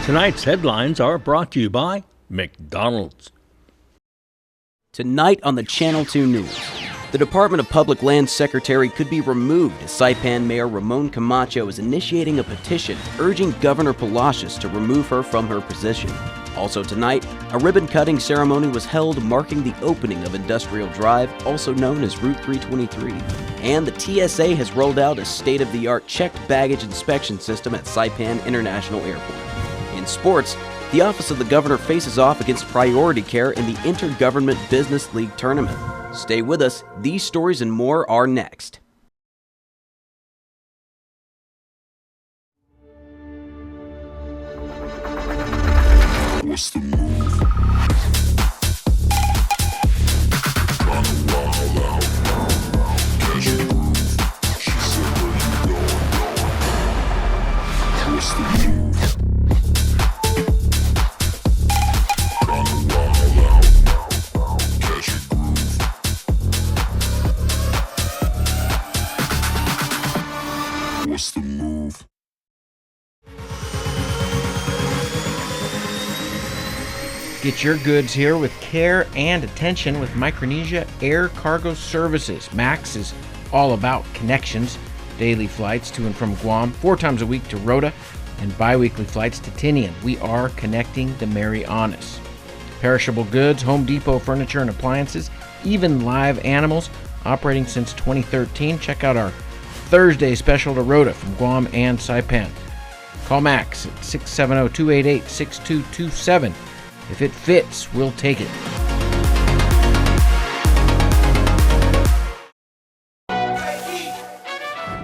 Tonight's headlines are brought to you by McDonald's. Tonight on the Channel 2 News, the Department of Public Lands Secretary could be removed as Saipan Mayor Ramon Camacho is initiating a petition urging Governor Palacios to remove her from her position. Also tonight, a ribbon-cutting ceremony was held marking the opening of Industrial Drive, also known as Route 323. And the TSA has rolled out a state-of-the-art checked baggage inspection system at Saipan International Airport. In sports, the Office of the Governor faces off against Priority Care in the Intergovernment Business League Tournament. Stay with us. These stories and more are next. What's the move? Kinda wild out. Catch a groove. She said, where you going? What's the move? Kinda wild out. Catch a groove. What's the move? Get your goods here with care and attention with Micronesia Air Cargo Services. MAX is all about connections. Daily flights to and from Guam, 4 times a week to Rota, and bi-weekly flights to Tinian. We are connecting the Marianas. Perishable goods, Home Depot furniture and appliances, even live animals, operating since 2013. Check out our Thursday special to Rota from Guam and Saipan. Call Max at 670-288-6227. If it fits, we'll take it.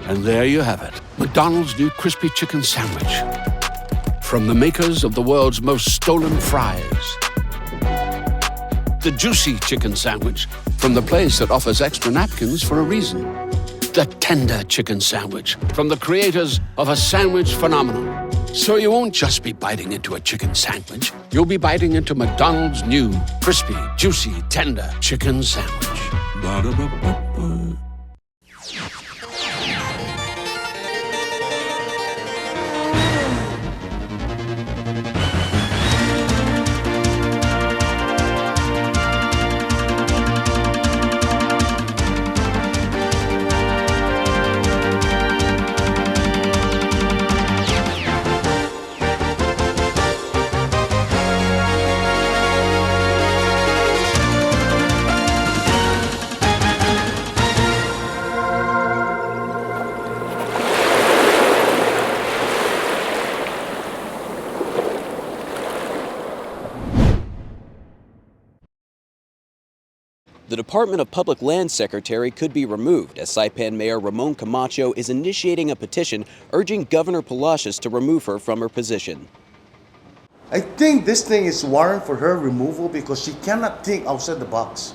And there you have it, McDonald's new crispy chicken sandwich. From the makers of the world's most stolen fries. The juicy chicken sandwich from the place that offers extra napkins for a reason. The tender chicken sandwich from the creators of a sandwich phenomenon. So you won't just be biting into a chicken sandwich. You'll be biting into McDonald's new crispy, juicy, tender chicken sandwich. Ba-da-ba-ba-ba. The Department of Public Lands Secretary could be removed as Saipan Mayor Ramon Camacho is initiating a petition urging Governor Palacios to remove her from her position. I think this thing is warrant for her removal because she cannot think outside the box.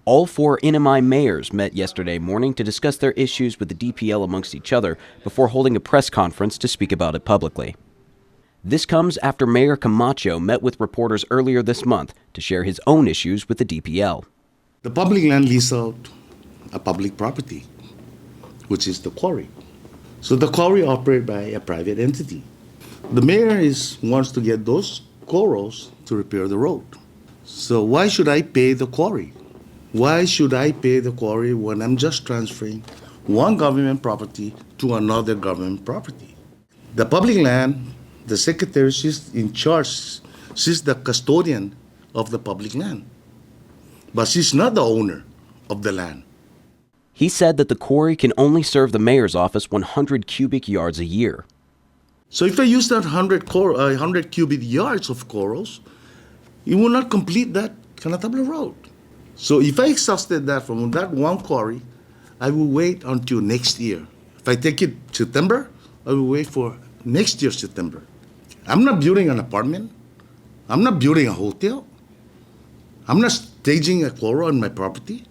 All 4 NMI mayors met yesterday morning to discuss their issues with the DPL amongst each other before holding a press conference to speak about it publicly. This comes after Mayor Camacho met with reporters earlier this month to share his own issues with the DPL. The public land leases out a public property, which is the quarry. So the quarry operated by a private entity. The mayor wants to get those corals to repair the road. So why should I pay the quarry? Why should I pay the quarry when I'm just transferring one government property to another government property? The public land, the secretary, she's in charge. She's the custodian of the public land. But she's not the owner of the land. He said that the quarry can only serve the mayor's office 100 cubic yards a year. So if I use that 100 cubic yards of corals, it will not complete that Canatabla Road. So if I exhausted that from that one quarry, I will wait until next year. If I take it September, I will wait for next year September. I'm not building an apartment. I'm not building a hotel. I'm not staging a coral on my property.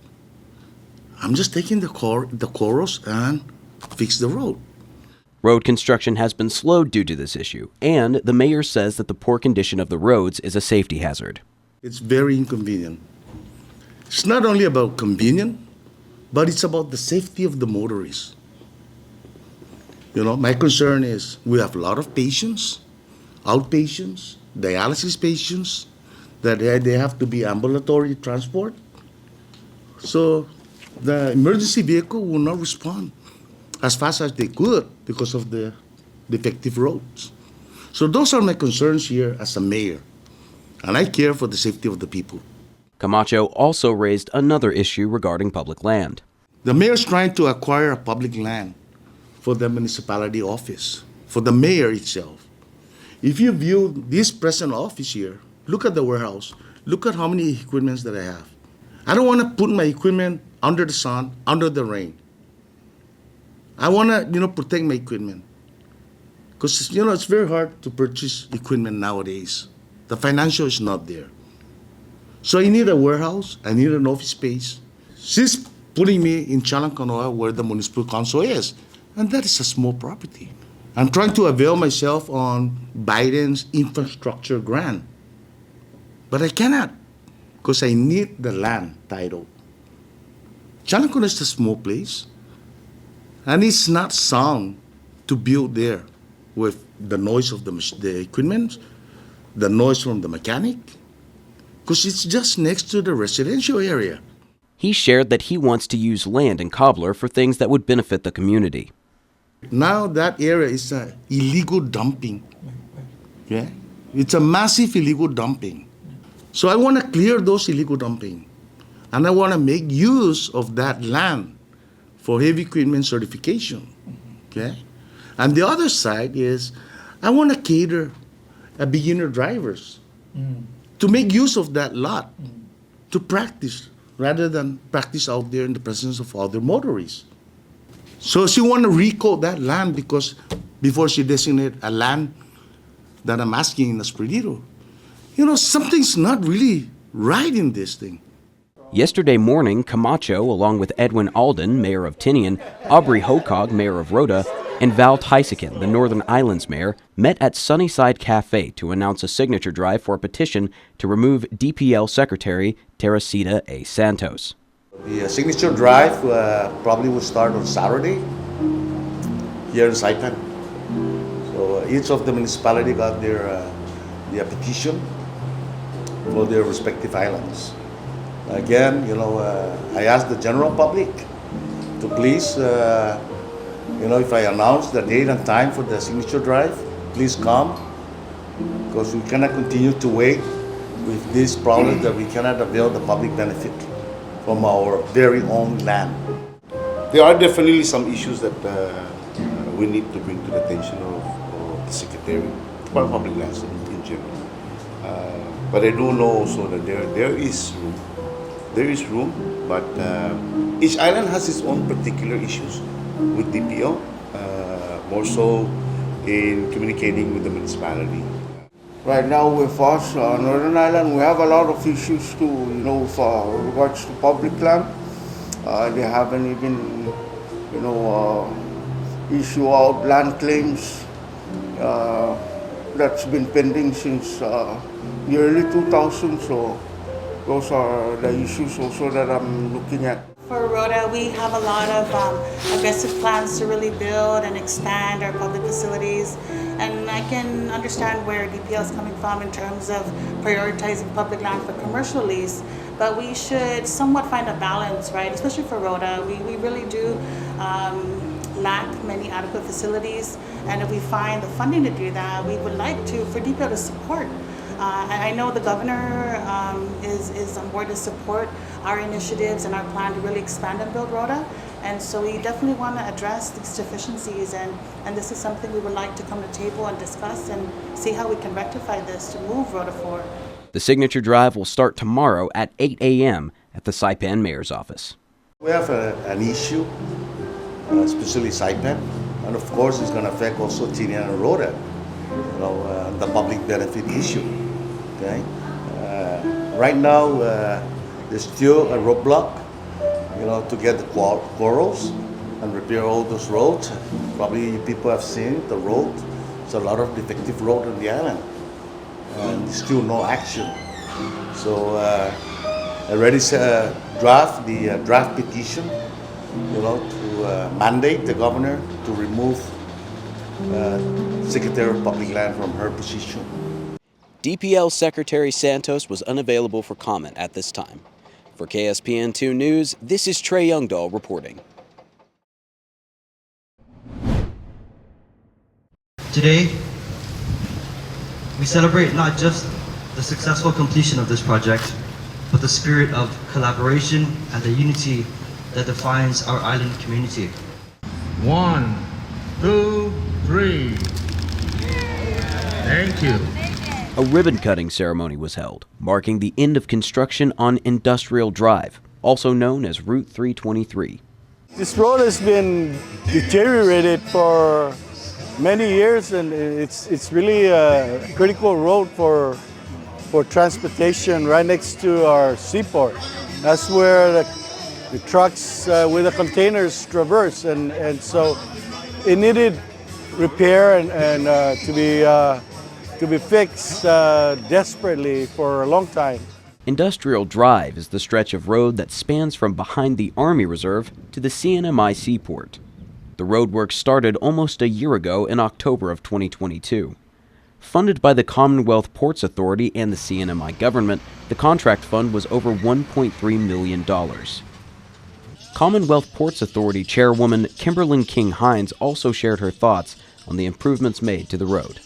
I'm just taking the corals and fix the road. Road construction has been slowed due to this issue, and the mayor says that the poor condition of the roads is a safety hazard. It's very inconvenient. It's not only about convenience, but it's about the safety of the motorists. You know, my concern is we have a lot of patients outpatients, dialysis patients, that they have to be ambulatory transport. So the emergency vehicle will not respond as fast as they could because of the defective roads. So those are my concerns here as a mayor, and I care for the safety of the people. Camacho also raised another issue regarding public land. The mayor's trying to acquire a public land for the municipality office, for the mayor itself. If you view this present office here, look at the warehouse, look at how many equipments that I have. I don't want to put my equipment under the sun, under the rain. I want to, protect my equipment. Because, it's very hard to purchase equipment nowadays. The financial is not there. So I need a warehouse, I need an office space. She's putting me in Chalancanoa where the municipal council is. And that is a small property. I'm trying to avail myself on Biden's infrastructure grant. But I cannot because I need the land title. Chalancanoa is a small place. And it's not sound to build there with the noise of the equipment, the noise from the mechanic, because it's just next to the residential area. He shared that he wants to use land in Cobbler for things that would benefit the community. Now that area is illegal dumping. Yeah? It's a massive illegal dumping. So I want to clear those illegal dumping. And I want to make use of that land for heavy equipment certification. Okay? And the other side is I want to cater a beginner drivers to make use of that lot to practice rather than practice out there in the presence of other motorists. So she want to recode that land because before she designate a land that I'm asking in Esprudito. Something's not really right in this thing. Yesterday morning, Camacho, along with Edwin Alden, mayor of Tinian, Aubrey Hokog, mayor of Rhoda, and Val Tysican, the Northern Islands mayor, met at Sunnyside Cafe to announce a signature drive for a petition to remove DPL Secretary Teresita A. Santos. The signature drive probably will start on Saturday here in Saipan. So each of the municipality got their petition for their respective islands. Again, I ask the general public to please, if I announce the date and time for the signature drive, please come, because we cannot continue to wait with this problem that we cannot avail the public benefit from our very own land. There are definitely some issues that we need to bring to the attention of the Secretary for Public Lands in general. But I do know also that there is room. There is room, but each island has its own particular issues with DPO, more so in communicating with the municipality. Right now with us, Northern Ireland, we have a lot of issues too, with regards to public land. They haven't even, issue out land claims that's been pending since the early 2000s. So those are the issues also that I'm looking at. For Rhoda, we have a lot of aggressive plans to really build and expand our public facilities. And I can understand where DPL is coming from in terms of prioritizing public land for commercial lease. But we should somewhat find a balance, right? Especially for Rhoda. We really do lack many adequate facilities. And if we find the funding to do that, we would like for DPL to support. I know the governor is on board to support our initiatives and our plan to really expand and build Rhoda. And so we definitely want to address these deficiencies, and this is something we would like to come to the table and discuss and see how we can rectify this to move Rhoda forward. The signature drive will start tomorrow at 8 a.m. at the Saipan Mayor's office. We have an issue, especially Saipan, and of course it's going to affect also Tinian and Rhoda, the public benefit issue. Okay, right now there's still a roadblock, to get the corals and repair all those roads. Probably people have seen the road. There's a lot of defective road on the island, and still no action. So I already draft the draft petition, to mandate the governor to remove Secretary of Public Land from her position. DPL Secretary Santos was unavailable for comment at this time. For KSPN2 News, this is Trey Youngdahl reporting. Today, we celebrate not just the successful completion of this project, but the spirit of collaboration and the unity that defines our island community. 1, 2, 3. Thank you. A ribbon-cutting ceremony was held, marking the end of construction on Industrial Drive, also known as Route 323. This road has been deteriorated for many years, and it's really a critical road for transportation right next to our seaport. That's where the trucks with the containers traverse, and so it needed repair and to be fixed desperately for a long time. Industrial Drive is the stretch of road that spans from behind the Army Reserve to the CNMI seaport. The roadwork started almost a year ago in October of 2022. Funded by the Commonwealth Ports Authority and the CNMI government, the contract fund was over $1.3 million. Commonwealth Ports Authority Chairwoman Kimberlyn King-Hines also shared her thoughts on the improvements made to the road.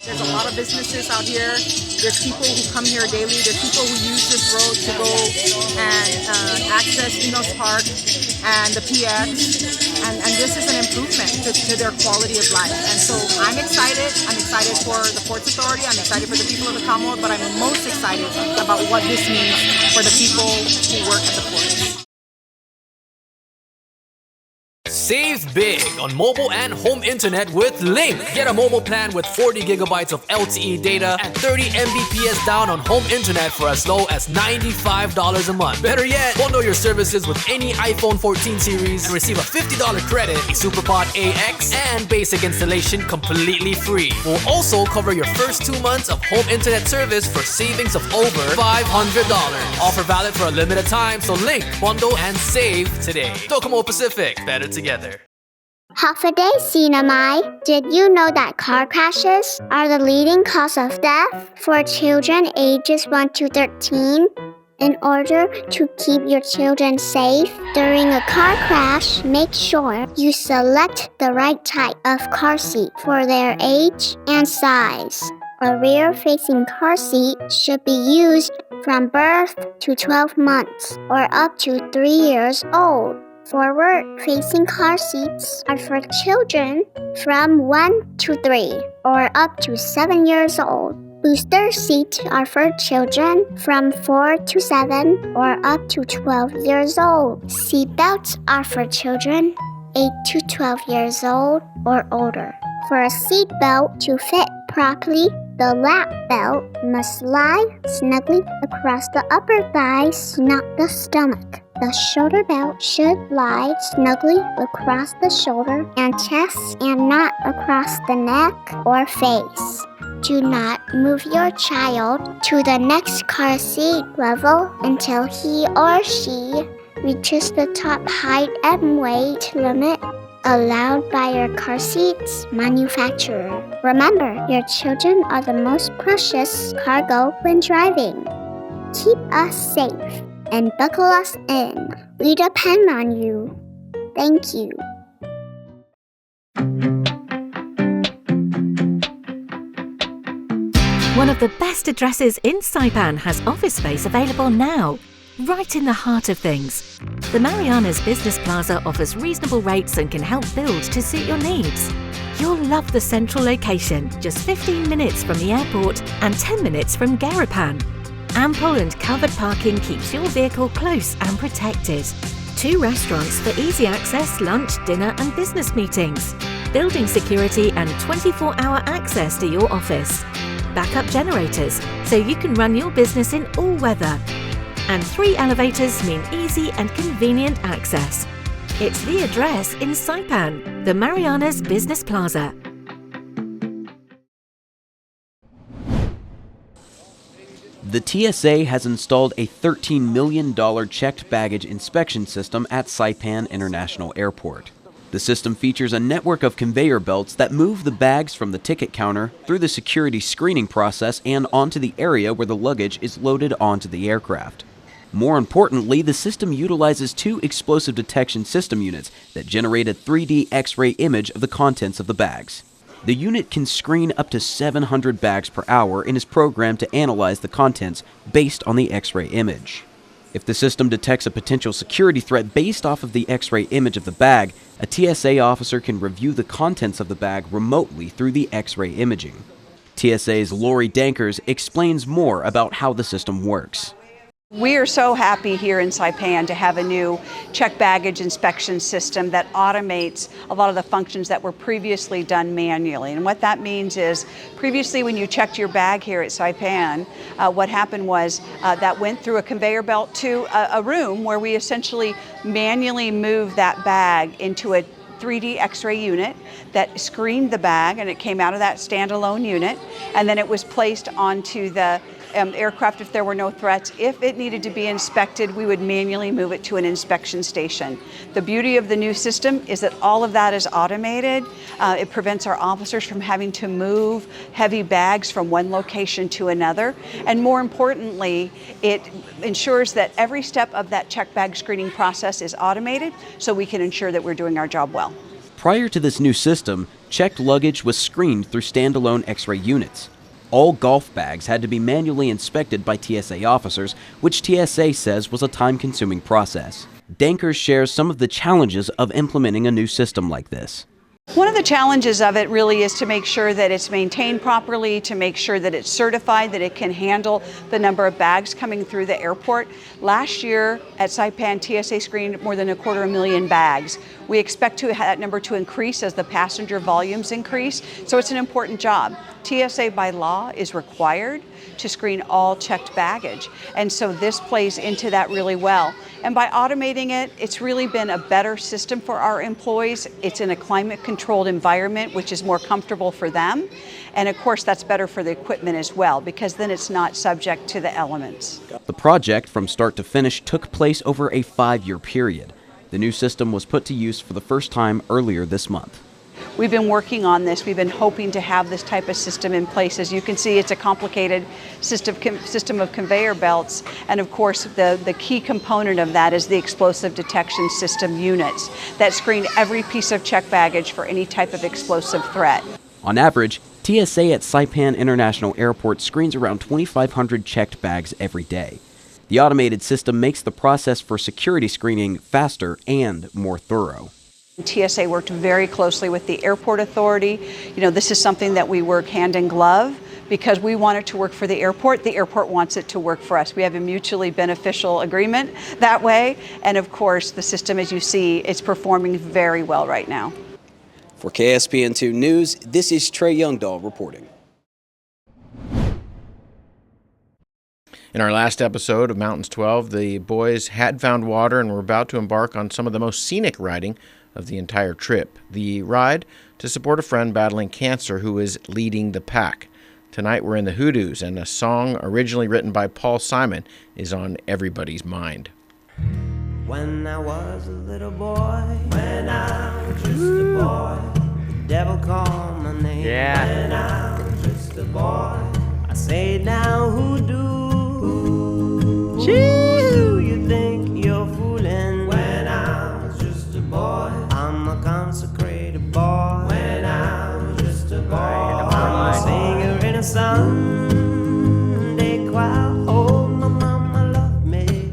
There's a lot of businesses out here. There's people who come here daily. There's people who use this road to go and access Enos Park and the PX. And this is an improvement to their quality of life. And so I'm excited. I'm excited for the Ports Authority. I'm excited for the people of the Commonwealth. But I'm most excited about what this means for the people who work at the ports. Save big on mobile and home internet with Link. Get a mobile plan with 40 gigabytes of LTE data and 30 Mbps down on home internet for as low as $95 a month. Better yet, bundle your services with any iPhone 14 series and receive a $50 credit, a SuperPod AX, and basic installation completely free. We'll also cover your first 2 months of home internet service for savings of over $500. Offer valid for a limited time, so Link, bundle, and save today. Docomo Pacific, better together. Half a day, CNMI. Did you know that car crashes are the leading cause of death for children ages 1 to 13? In order to keep your children safe during a car crash, make sure you select the right type of car seat for their age and size. A rear-facing car seat should be used from birth to 12 months or up to 3 years old. Forward-facing car seats are for children from 1 to 3 or up to 7 years old. Booster seats are for children from 4 to 7 or up to 12 years old. Seat belts are for children 8 to 12 years old or older. For a seat belt to fit properly, the lap belt must lie snugly across the upper thighs, not the stomach. The shoulder belt should lie snugly across the shoulder and chest and not across the neck or face. Do not move your child to the next car seat level until he or she reaches the top height and weight limit allowed by your car seat's manufacturer. Remember, your children are the most precious cargo when driving. Keep us safe and buckle us in. We depend on you. Thank you. One of the best addresses in Saipan has office space available now, right in the heart of things. The Marianas Business Plaza offers reasonable rates and can help build to suit your needs. You'll love the central location, just 15 minutes from the airport and 10 minutes from Garapan. Ample and covered parking keeps your vehicle close and protected. 2 restaurants for easy access, lunch, dinner and business meetings. Building security and 24-hour access to your office. Backup generators so you can run your business in all weather. And 3 elevators mean easy and convenient access. It's the address in Saipan, the Marianas Business Plaza. The TSA has installed a $13 million checked baggage inspection system at Saipan International Airport. The system features a network of conveyor belts that move the bags from the ticket counter through the security screening process and onto the area where the luggage is loaded onto the aircraft. More importantly, the system utilizes 2 explosive detection system units that generate a 3D X-ray image of the contents of the bags. The unit can screen up to 700 bags per hour and is programmed to analyze the contents based on the X-ray image. If the system detects a potential security threat based off of the X-ray image of the bag, a TSA officer can review the contents of the bag remotely through the X-ray imaging. TSA's Lori Dankers explains more about how the system works. We are so happy here in Saipan to have a new check baggage inspection system that automates a lot of the functions that were previously done manually. And what that means is previously when you checked your bag here at Saipan, what happened was that went through a conveyor belt to a room where we essentially manually moved that bag into a 3D X-ray unit that screened the bag, and it came out of that standalone unit, and then it was placed onto the aircraft if there were no threats. If it needed to be inspected, we would manually move it to an inspection station. The beauty of the new system is that all of that is automated. It prevents our officers from having to move heavy bags from one location to another. And more importantly, it ensures that every step of that check bag screening process is automated so we can ensure that we're doing our job well. Prior to this new system, checked luggage was screened through standalone X-ray units. All golf bags had to be manually inspected by TSA officers, which TSA says was a time-consuming process. Dankers shares some of the challenges of implementing a new system like this. One of the challenges of it really is to make sure that it's maintained properly, to make sure that it's certified, that it can handle the number of bags coming through the airport. Last year at Saipan, TSA screened more than 250,000 bags. We expect that number to increase as the passenger volumes increase, so it's an important job. TSA by law is required to screen all checked baggage, and so this plays into that really well. And by automating it, it's really been a better system for our employees. It's in a climate-controlled environment, which is more comfortable for them. And of course, that's better for the equipment as well, because then it's not subject to the elements. The project, from start to finish, took place over a 5-year period. The new system was put to use for the first time earlier this month. We've been working on this. We've been hoping to have this type of system in place. As you can see, it's a complicated system of conveyor belts. And of course, the key component of that is the explosive detection system units that screen every piece of checked baggage for any type of explosive threat. On average, TSA at Saipan International Airport screens around 2,500 checked bags every day. The automated system makes the process for security screening faster and more thorough. TSA worked very closely with the airport authority. You know, this is something that we work hand in glove because we want it to work for the airport wants it to work for us. We have a mutually beneficial agreement that way. And of course, the system, as you see, is performing very well right now. For KSPN2 News, this is Trey Youngdahl reporting. In our last episode of Mountains 12, the boys had found water and were about to embark on some of the most scenic riding of the entire trip. The ride to support a friend battling cancer who is leading the pack. Tonight we're in the Hoodoos, and a song originally written by Paul Simon is on everybody's mind. When I was a little boy, when I was just a boy, the devil called my name. Yeah. When I was just a boy, I say now hoodoo. Who you think you're fooling? When I was just a boy, I'm a consecrated boy. When I was just a boy, I'm a singer in a Sunday choir. Oh, my mama loved me,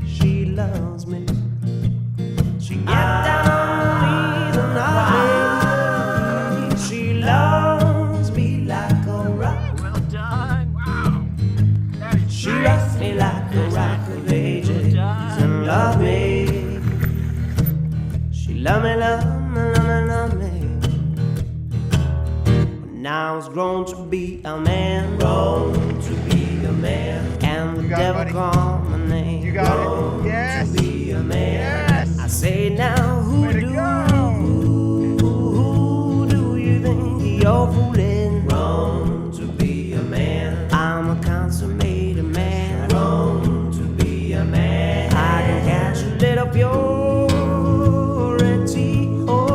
she loves me. She get down on her knees and hugs me. She loves me like a rock. Well done. Wow. She rocks me like a rock of ages and love me. She love me, love me, love me, love me. When I was grown to be a man, grown to be a man, and the devil called my name. You got it. Yes. To be a man. Yes. I say now, who do you think you're fooling? Grown to be a man. I'm a consummated man. Grown to be a man. I can catch a little purity. Oh,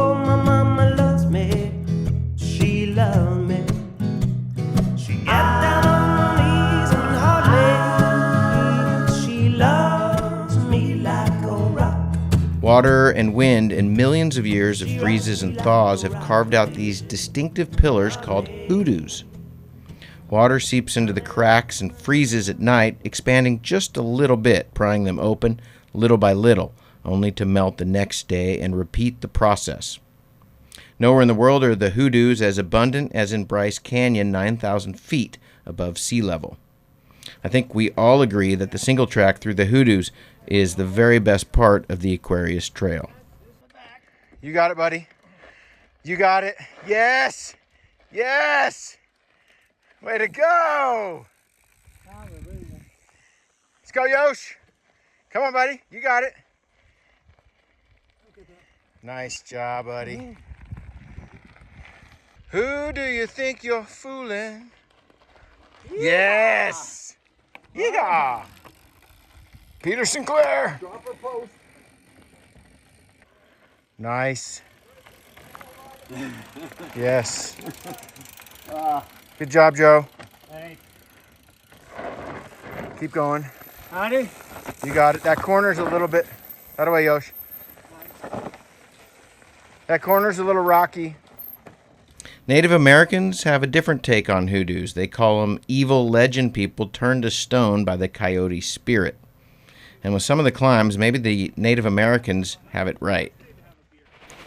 Water and wind and millions of years of freezes and thaws have carved out these distinctive pillars called hoodoos. Water seeps into the cracks and freezes at night, expanding just a little bit, prying them open little by little, only to melt the next day and repeat the process. Nowhere in the world are the hoodoos as abundant as in Bryce Canyon, 9,000 feet above sea level. I think we all agree that the single track through the hoodoos is the very best part of the Aquarius Trail. You got it, buddy. You got it. Yes! Yes! Way to go! Let's go, Yosh. Come on, buddy. You got it. Nice job, buddy. Who do you think you're fooling? Yes! Yeehaw! Peter Sinclair. Drop her post. Nice. Yes. Good job, Joe. Thanks. Keep going. Honey? You got it. That corner's a little bit... Out of the way, Yosh. That corner's a little rocky. Native Americans have a different take on hoodoos. They call them evil legend people turned to stone by the coyote spirit. And with some of the climbs, maybe the Native Americans have it right.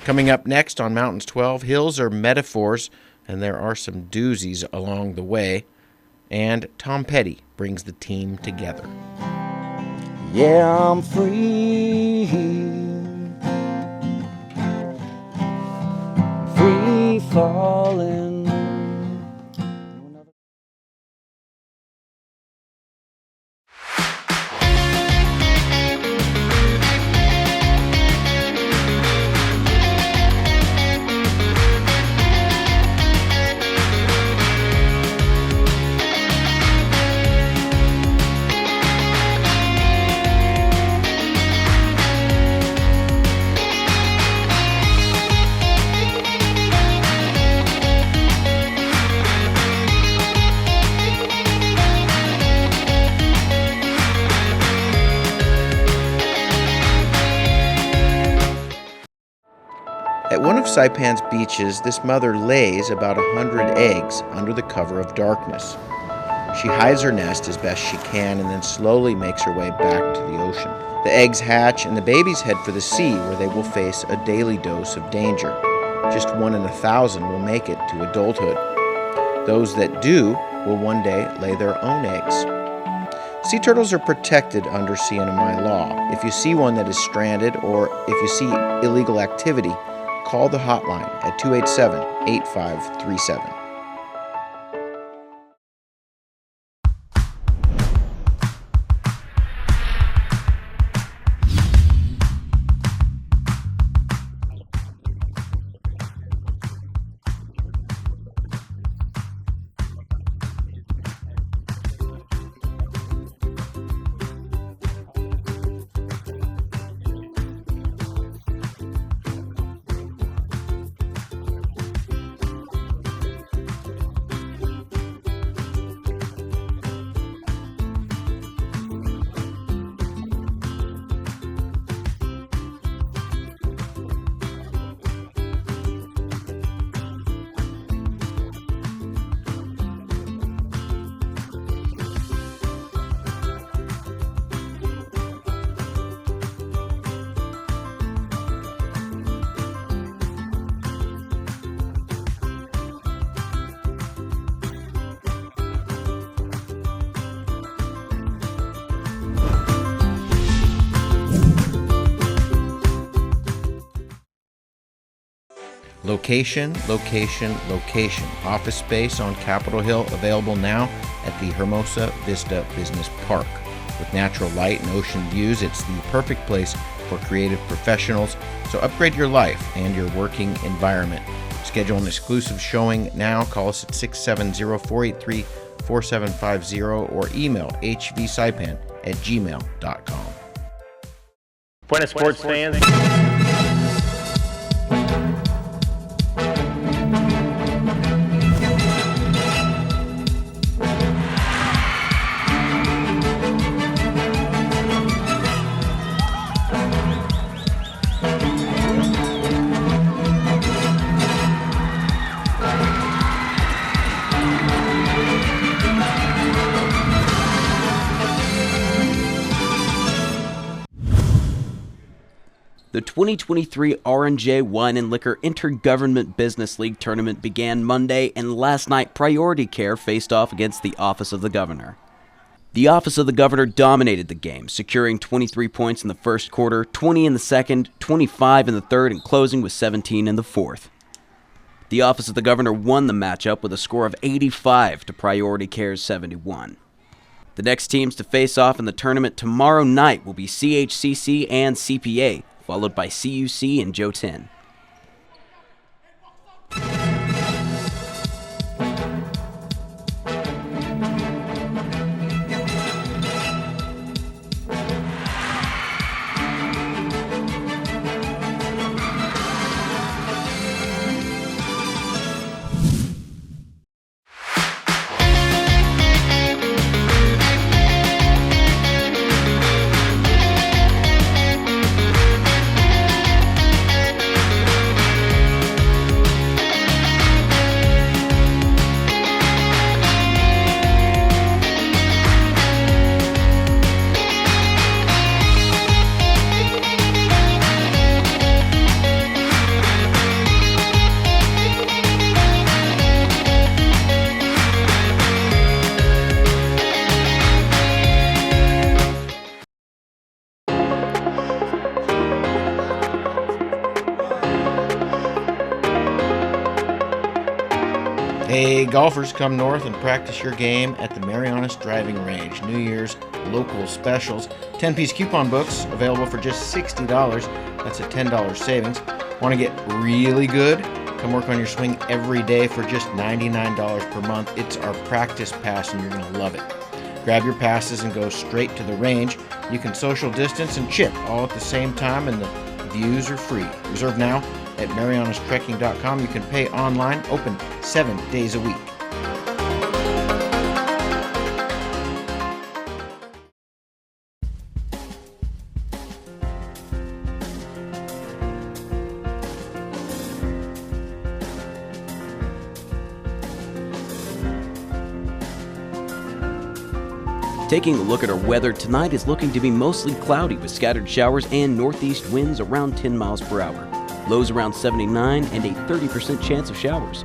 Coming up next on Mountains 12, hills are metaphors, and there are some doozies along the way. And Tom Petty brings the team together. Yeah, I'm free. Free falling. At one of Saipan's beaches, this mother lays about 100 eggs under the cover of darkness. She hides her nest as best she can and then slowly makes her way back to the ocean. The eggs hatch and the babies head for the sea, where they will face a daily dose of danger. Just 1 in 1,000 will make it to adulthood. Those that do will one day lay their own eggs. Sea turtles are protected under CNMI law. If you see one that is stranded or if you see illegal activity, call the hotline at 287-8537. Location, location, location. Office space on Capitol Hill available now at the Hermosa Vista Business Park. With natural light and ocean views, it's the perfect place for creative professionals. So upgrade your life and your working environment. Schedule an exclusive showing now. Call us at 670-483-4750 or email hvsaipan@gmail.com. Buenas sports fans. The 2023 R&J Wine and Liquor Intergovernment Business League tournament began Monday, and last night Priority Care faced off against the Office of the Governor. The Office of the Governor dominated the game, securing 23 points in the first quarter, 20 in the second, 25 in the third, and closing with 17 in the fourth. The Office of the Governor won the matchup with a score of 85 to Priority Care's 71. The next teams to face off in the tournament tomorrow night will be CHCC and CPA, followed by CUC and Jotin. Hey, golfers, come north and practice your game at the Marianas Driving Range. New Year's local specials. 10-piece coupon books available for just $60. That's a $10 savings. Want to get really good? Come work on your swing every day for just $99 per month. It's our practice pass and you're going to love it. Grab your passes and go straight to the range. You can social distance and chip all at the same time, and the views are free. Reserve now at marianastrekking.com. You can pay online, open 7 days a week. Taking a look at our weather, tonight is looking to be mostly cloudy with scattered showers and northeast winds around 10 miles per hour. Lows around 79 and a 30% chance of showers.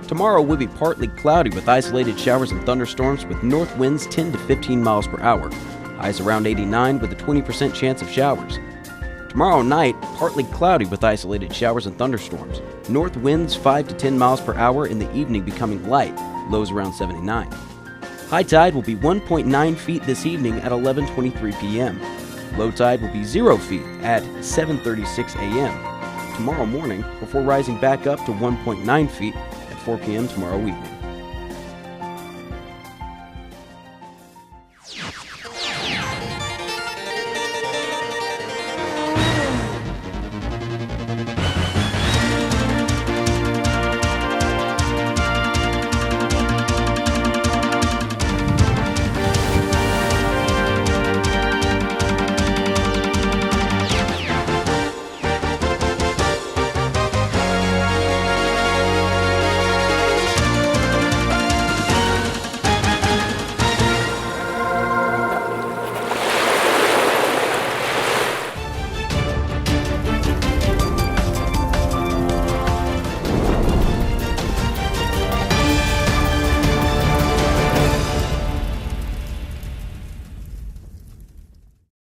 Tomorrow will be partly cloudy with isolated showers and thunderstorms with north winds 10 to 15 miles per hour. Highs around 89 with a 20% chance of showers. Tomorrow night, partly cloudy with isolated showers and thunderstorms. North winds 5 to 10 miles per hour, in the evening becoming light. Lows around 79. High tide will be 1.9 feet this evening at 11:23 p.m. Low tide will be 0 feet at 7:36 a.m. tomorrow morning, before rising back up to 1.9 feet at 4 p.m. tomorrow evening.